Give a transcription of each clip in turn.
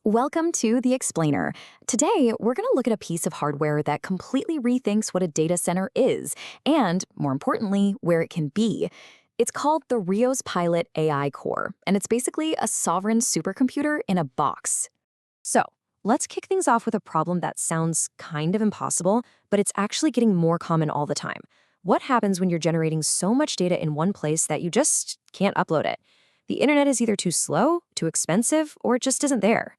Welcome to The Explainer. Today, we're going to look at a piece of hardware that completely rethinks what a data center is, and, more importantly, where it can be. It's called the RIOS Pilot AI Core, and it's basically a sovereign supercomputer in a box. So, let's kick things off with a problem that sounds kind of impossible, but it's actually getting more common all the time. What happens when you're generating so much data in one place that you just can't upload it? The internet is either too slow, too expensive, or it just isn't there.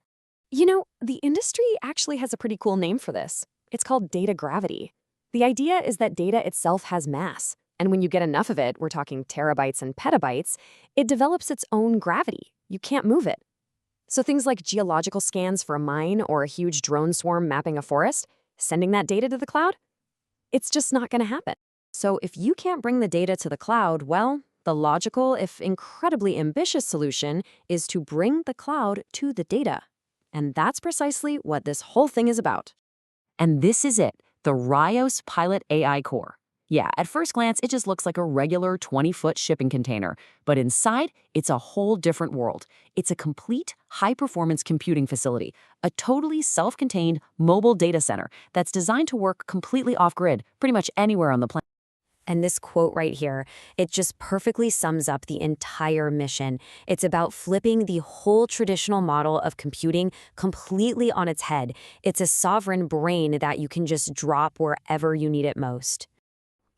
The industry actually has a pretty cool name for this. It's called data gravity. The idea is that data itself has mass, and when you get enough of it, we're talking terabytes and petabytes, it develops its own gravity. You can't move it. So things like geological scans for a mine or a huge drone swarm mapping a forest, sending that data to the cloud, it's just not going to happen. So if you can't bring the data to the cloud, well, the logical, if incredibly ambitious solution is to bring the cloud to the data. And that's precisely what this whole thing is about. And this is it, the RIOS Pilot AI Core. Yeah, at first glance, it just looks like a regular 20-foot shipping container. But inside, it's a whole different world. It's a complete high-performance computing facility, a totally self-contained mobile data center that's designed to work completely off-grid, pretty much anywhere on the planet. And this quote right here, it just perfectly sums up the entire mission. It's about flipping the whole traditional model of computing completely on its head. It's a sovereign brain that you can just drop wherever you need it most.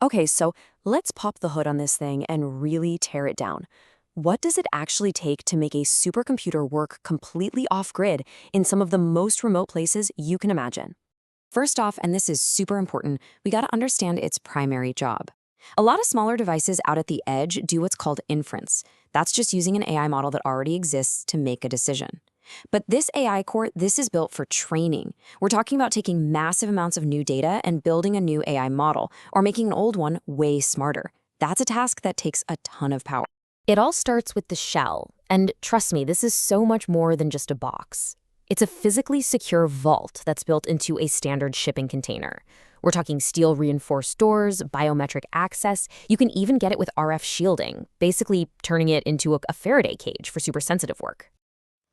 Okay, so let's pop the hood on this thing and really tear it down. What does it actually take to make a supercomputer work completely off-grid in some of the most remote places you can imagine? First off, and this is super important, we got to understand its primary job. A lot of smaller devices out at the edge do what's called inference. That's just using an AI model that already exists to make a decision. But this AI core, this is built for training. We're talking about taking massive amounts of new data and building a new AI model, or making an old one way smarter. That's a task that takes a ton of power. It all starts with the shell, and trust me, this is so much more than just a box. It's a physically secure vault that's built into a standard shipping container. We're talking steel-reinforced doors, biometric access. You can even get it with RF shielding, basically turning it into a Faraday cage for super sensitive work.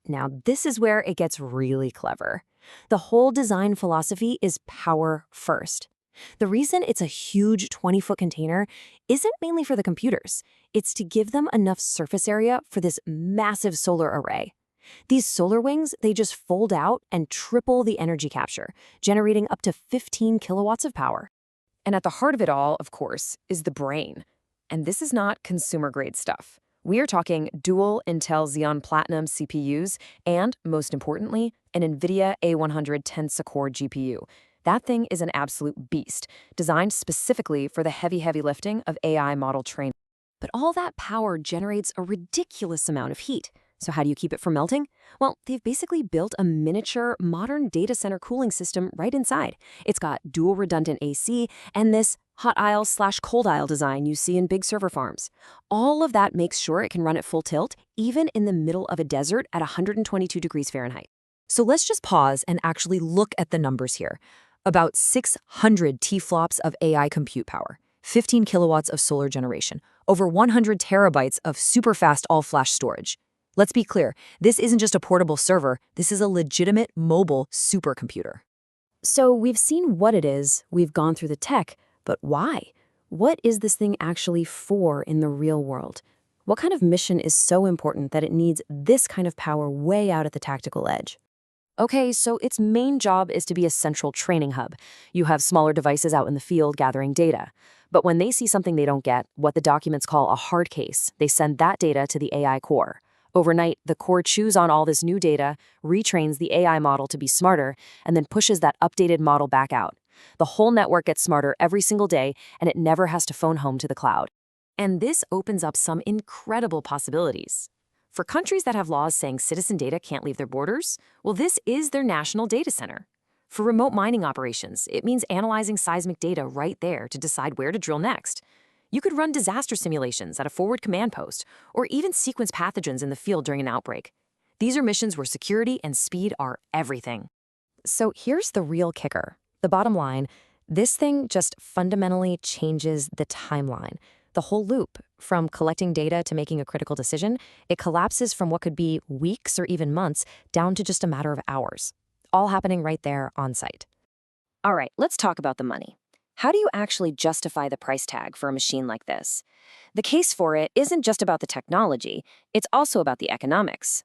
Now, this is where it gets really clever. The whole design philosophy is power first. The reason it's a huge 20-foot container isn't mainly for the computers. It's to give them enough surface area for this massive solar array. These solar wings, they just fold out and triple the energy capture, generating up to 15 kilowatts of power. And at the heart of it all, of course, is the brain. And this is not consumer-grade stuff. We are talking dual Intel Xeon Platinum CPUs and, most importantly, an NVIDIA A100 Tensor Core GPU. That thing is an absolute beast, designed specifically for the heavy lifting of AI model training. But all that power generates a ridiculous amount of heat. So how do you keep it from melting? Well, they've basically built a miniature, modern data center cooling system right inside. It's got dual redundant AC and this hot aisle/cold aisle design you see in big server farms. All of that makes sure it can run at full tilt, even in the middle of a desert at 122 degrees Fahrenheit. So let's just pause and actually look at the numbers here. About 600 T-flops of AI compute power, 15 kilowatts of solar generation, over 100 terabytes of super-fast all-flash storage. Let's be clear, this isn't just a portable server, this is a legitimate mobile supercomputer. So we've seen what it is, we've gone through the tech, but why? What is this thing actually for in the real world? What kind of mission is so important that it needs this kind of power way out at the tactical edge? Okay, so its main job is to be a central training hub. You have smaller devices out in the field gathering data. But when they see something they don't get, what the documents call a hard case, they send that data to the AI core. Overnight, the core chews on all this new data, retrains the AI model to be smarter, and then pushes that updated model back out. The whole network gets smarter every single day, and it never has to phone home to the cloud. And this opens up some incredible possibilities. For countries that have laws saying citizen data can't leave their borders, well, this is their national data center. For remote mining operations, it means analyzing seismic data right there to decide where to drill next. You could run disaster simulations at a forward command post, or even sequence pathogens in the field during an outbreak. These are missions where security and speed are everything. So here's the real kicker. The bottom line, this thing just fundamentally changes the timeline. The whole loop, from collecting data to making a critical decision, it collapses from what could be weeks or even months down to just a matter of hours. All happening right there on site. All right, let's talk about the money. How do you actually justify the price tag for a machine like this? The case for it isn't just about the technology, it's also about the economics.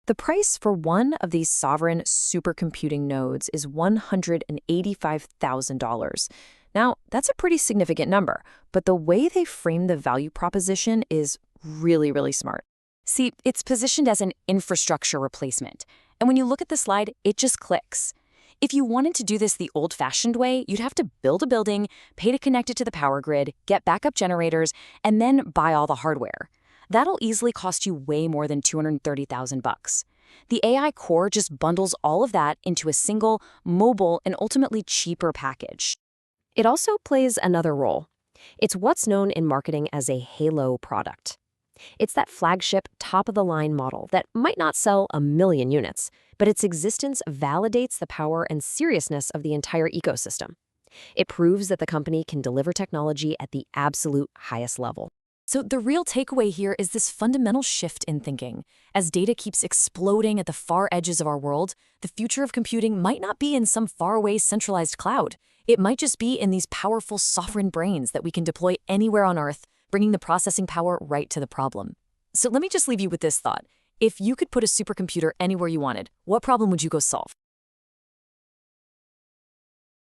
The price for one of these sovereign supercomputing nodes is $185,000. Now, that's a pretty significant number, but the way they frame the value proposition is really, really smart. See, it's positioned as an infrastructure replacement. And when you look at the slide, it just clicks. If you wanted to do this the old-fashioned way, you'd have to build a building, pay to connect it to the power grid, get backup generators, and then buy all the hardware. That'll easily cost you way more than $230,000. The AI core just bundles all of that into a single, mobile, and ultimately cheaper package. It also plays another role. It's what's known in marketing as a halo product. It's that flagship, top-of-the-line model that might not sell 1 million units, but its existence validates the power and seriousness of the entire ecosystem. It proves that the company can deliver technology at the absolute highest level. So the real takeaway here is this fundamental shift in thinking. As data keeps exploding at the far edges of our world, the future of computing might not be in some faraway centralized cloud. It might just be in these powerful sovereign brains that we can deploy anywhere on Earth, bringing the processing power right to the problem. So let me just leave you with this thought. If you could put a supercomputer anywhere you wanted, what problem would you go solve?